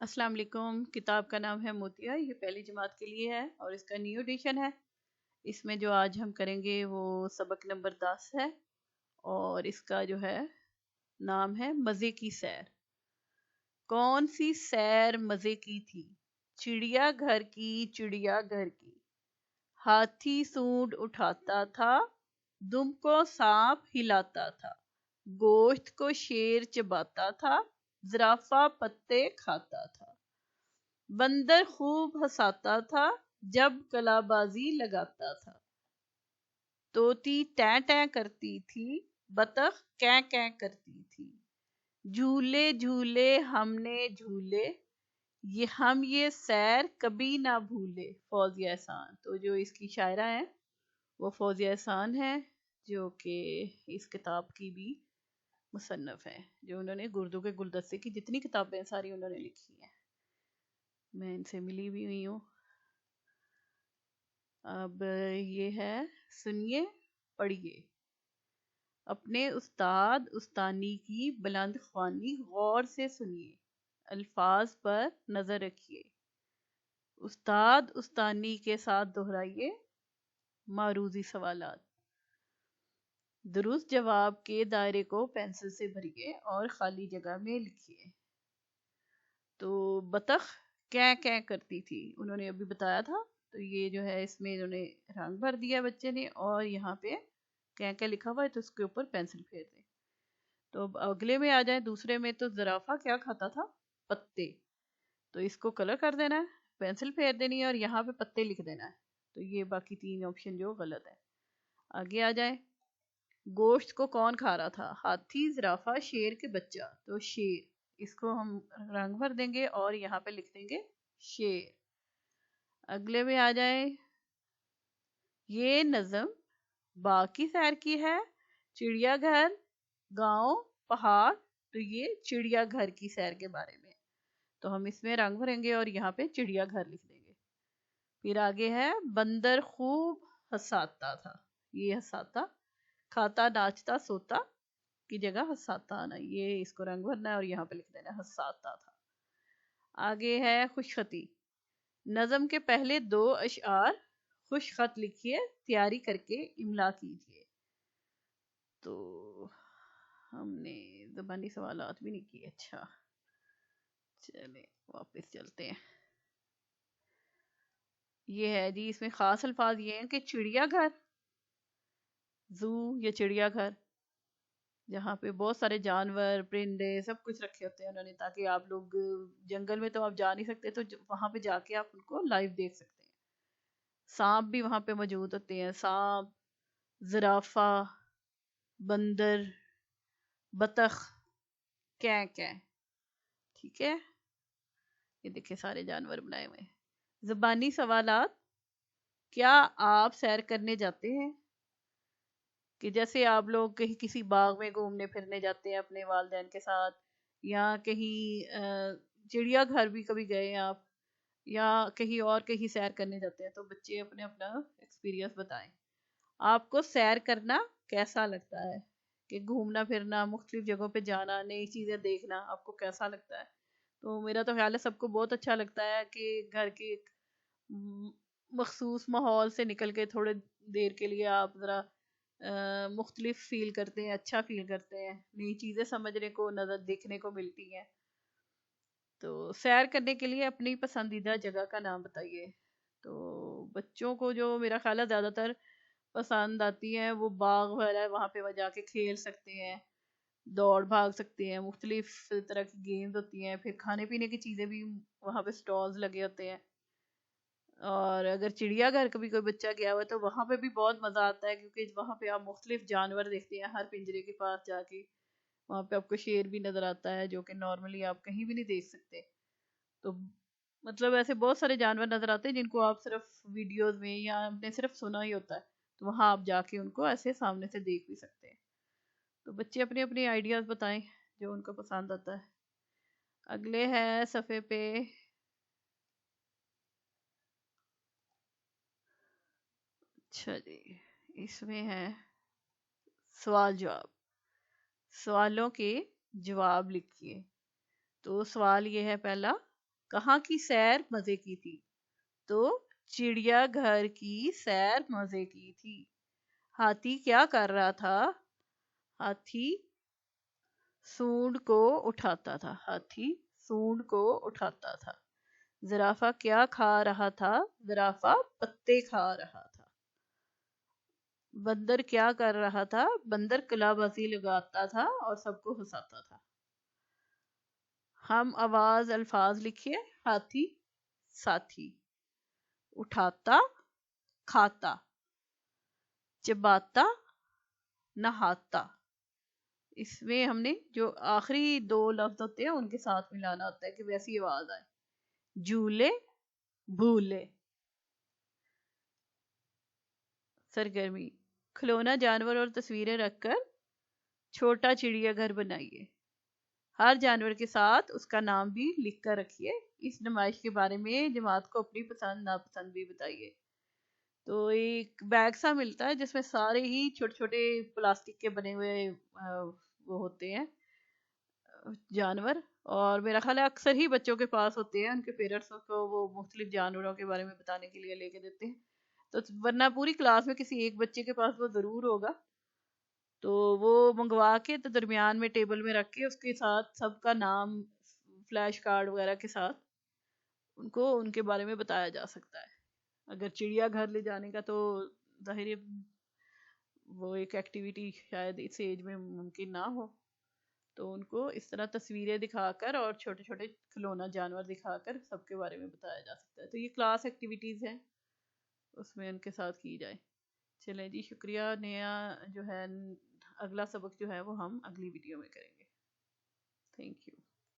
السلام علیکم۔ کتاب کا نام ہے موتیا، یہ پہلی جماعت کے لیے ہے اور اس کا نیو ایڈیشن ہے۔ اس میں جو آج ہم کریں گے وہ سبق نمبر 10 ہے اور اس کا جو ہے نام ہے مزے کی سیر۔ کون سی سیر مزے کی تھی؟ چڑیا گھر کی، چڑیا گھر کی، ہاتھی سونڈ اٹھاتا تھا، دم کو سانپ ہلاتا تھا، گوشت کو شیر چباتا تھا، زرافہ پتے کھاتا تھا، بندر خوب ہنساتا تھا جب کلا بازی لگاتا تھا، طوطی ٹیں ٹیں کرتی تھی، بطخ کیں کیں کرتی تھی، جھولے جھولے ہم نے جھولے، ہم یہ سیر کبھی نہ بھولے۔ فوزیہ احسان۔ تو جو اس کی شاعرہ ہیں وہ فوزیہ احسان ہے، جو کہ اس کتاب کی بھی مصنف ہے، جو انہوں نے گردو کے گلدستے کی جتنی کتابیں ساری انہوں نے لکھی ہیں، میں ان سے ملی بھی ہوئی ہوں۔ اب یہ ہے، سنیے پڑھیے، اپنے استاد استانی کی بلند خوانی غور سے سنیے، الفاظ پر نظر رکھیے، استاد استانی کے ساتھ دہرائیے معروضی سوالات، درست جواب کے دائرے کو پینسل سے بھریے اور خالی جگہ میں لکھیے۔ تو بطخ کیں کیں کرتی تھی، انہوں نے ابھی بتایا تھا، تو یہ جو ہے اس میں انہوں نے رنگ بھر دیا بچے نے، اور یہاں پہ کیں کیں لکھا ہوا ہے تو اس کے اوپر پینسل پھیر دیں۔ تو اب اگلے میں آ جائیں، دوسرے میں تو زرافہ کیا کھاتا تھا؟ پتے۔ تو اس کو کلر کر دینا ہے، پینسل پھیر دینی ہے اور یہاں پہ پتے لکھ دینا ہے۔ تو یہ باقی تین آپشن جو غلط ہے۔ آگے آ جائیں، گوشت کو کون کھا رہا تھا؟ ہاتھی، زرافہ، شیر کے بچہ؟ تو شیر، اس کو ہم رنگ بھر دیں گے اور یہاں پہ لکھ دیں گے شیر۔ اگلے میں آ جائیں، یہ نظم باغ کی سیر کی ہے، چڑیا گھر، گاؤں، پہاڑ؟ تو یہ چڑیا گھر کی سیر کے بارے میں، تو ہم اس میں رنگ بھریں گے اور یہاں پہ چڑیا گھر لکھ دیں گے۔ پھر آگے ہے، بندر خوب ہنساتا تھا، یہ ہنساتا، کھاتا ناچتا سوتا کی جگہ ہنساتا آنا، یہ اس کو رنگ بھرنا ہے اور یہاں پہ لکھ دینا ہے ہنساتا تھا۔ آگے ہے خوش خطی، نظم کے پہلے دو اشعار خوش خط لکھیے، تیاری کر کے املا کیجیے۔ تو ہم نے زبانی سوالات بھی نہیں کیے، اچھا چلیں واپس چلتے ہیں۔ یہ ہے جی، اس میں خاص الفاظ یہ ہیں کہ چڑیا گھر، زو یا چڑیا گھر، جہاں پہ بہت سارے جانور، پرندے، سب کچھ رکھے ہوتے ہیں انہوں نے، تاکہ آپ لوگ جنگل میں تو آپ جا نہیں سکتے، تو وہاں پہ جا کے آپ ان کو لائیو دیکھ سکتے ہیں۔ سانپ بھی وہاں پہ موجود ہوتے ہیں، سانپ، زرافہ، بندر، بطخ، کیں کیں، ٹھیک ہے، یہ دیکھیں سارے جانور بنائے ہوئے ہیں۔ زبانی سوالات، کیا آپ سیر کرنے جاتے ہیں؟ کہ جیسے آپ لوگ کہیں کسی باغ میں گھومنے پھرنے جاتے ہیں اپنے والدین کے ساتھ، یا کہیں چڑیا گھر بھی کبھی گئے ہیں آپ، یا کہیں اور کہیں سیر کرنے جاتے ہیں، تو بچے اپنے اپنا ایکسپیرینس بتائیں۔ آپ کو سیر کرنا کیسا لگتا ہے؟ کہ گھومنا پھرنا، مختلف جگہوں پہ جانا، نئی چیزیں دیکھنا آپ کو کیسا لگتا ہے؟ تو میرا تو خیال ہے سب کو بہت اچھا لگتا ہے کہ گھر کے ایک مخصوص ماحول سے نکل کے تھوڑے دیر کے لیے آپ ذرا مختلف فیل کرتے ہیں، اچھا فیل کرتے ہیں، نئی چیزیں سمجھنے کو، نظر دیکھنے کو ملتی ہیں۔ تو سیر کرنے کے لیے اپنی پسندیدہ جگہ کا نام بتائیے۔ تو بچوں کو جو میرا خیال ہے زیادہ تر پسند آتی ہیں وہ باغ وغیرہ ہے، وہاں پہ وہ جا کے کھیل سکتے ہیں، دوڑ بھاگ سکتے ہیں، مختلف طرح کی گیمز ہوتی ہیں، پھر کھانے پینے کی چیزیں بھی وہاں پہ سٹالز لگے ہوتے ہیں۔ اور اگر چڑیا گھر کبھی کوئی بچہ گیا ہوا ہے تو وہاں پہ بھی بہت مزہ آتا ہے، کیونکہ وہاں پہ آپ مختلف جانور دیکھتے ہیں، ہر پنجرے کے پاس جا کے وہاں پہ آپ کو شیر بھی نظر آتا ہے جو کہ نارملی آپ کہیں بھی نہیں دیکھ سکتے۔ تو مطلب ایسے بہت سارے جانور نظر آتے ہیں جن کو آپ صرف ویڈیوز میں یا آپ نے صرف سنا ہی ہوتا ہے، تو وہاں آپ جا کے ان کو ایسے سامنے سے دیکھ بھی سکتے ہیں۔ تو بچے اپنے اپنے آئیڈیاز بتائیں جو ان کو پسند آتا ہے۔ اگلے ہے صفحے پہ، اچھا جی، اس میں ہے سوال جواب، سوالوں کے جواب لکھیے۔ تو سوال یہ ہے پہلا، کہاں کی سیر مزے کی تھی؟ تو چڑیا گھر کی سیر مزے کی تھی۔ ہاتھی کیا کر رہا تھا؟ ہاتھی سونڈ کو اٹھاتا تھا۔ ہاتھی سونڈ کو اٹھاتا تھا۔ زرافہ کیا کھا رہا تھا؟ زرافہ پتے کھا رہا تھا۔ بندر کیا کر رہا تھا؟ بندر کلا بازی لگاتا تھا اور سب کو ہنساتا تھا۔ ہم آواز الفاظ لکھیے۔ ہاتھی ساتھی، اٹھاتا کھاتا، چباتا نہاتا۔ اس میں ہم نے جو آخری دو لفظ ہوتے ہیں ان کے ساتھ ملانا ہوتا ہے کہ ویسی آواز آئے۔ جھولے بھولے۔ سرگرمی، کھلونا جانور اور تصویریں رکھ کر چھوٹا چڑیا گھر بنائیے۔ ہر جانور کے ساتھ اس کا نام بھی لکھ کر رکھیے۔ اس نمائش کے بارے میں جماعت کو اپنی پسند ناپسند بھی بتائیے۔ تو ایک بیگ سا ملتا ہے جس میں سارے ہی چھوٹے چھوٹے پلاسٹک کے بنے ہوئے وہ ہوتے ہیں جانور، اور میرا خیال ہے اکثر ہی بچوں کے پاس ہوتے ہیں، ان کے پیرنٹس کو وہ مختلف جانوروں کے بارے میں بتانے کے لیے لے کے دیتے ہیں، تو ورنہ پوری کلاس میں کسی ایک بچے کے پاس وہ ضرور ہوگا، تو وہ منگوا کے تو درمیان میں ٹیبل میں رکھ کے اس کے ساتھ سب کا نام فلیش کارڈ وغیرہ کے ساتھ ان کو ان کے بارے میں بتایا جا سکتا ہے۔ اگر چڑیا گھر لے جانے کا تو ظاہر ہے وہ ایک ایکٹیویٹی شاید اس ایج میں ممکن نہ ہو، تو ان کو اس طرح تصویریں دکھا کر اور چھوٹے چھوٹے کھلونا جانور دکھا کر سب کے بارے میں بتایا جا سکتا ہے۔ تو یہ کلاس ایکٹیویٹیز ہیں، اس میں ان کے ساتھ کی جائے۔ چلیں جی، شکریہ۔ نیا جو ہے اگلا سبق جو ہے وہ ہم اگلی ویڈیو میں کریں گے۔ Thank you.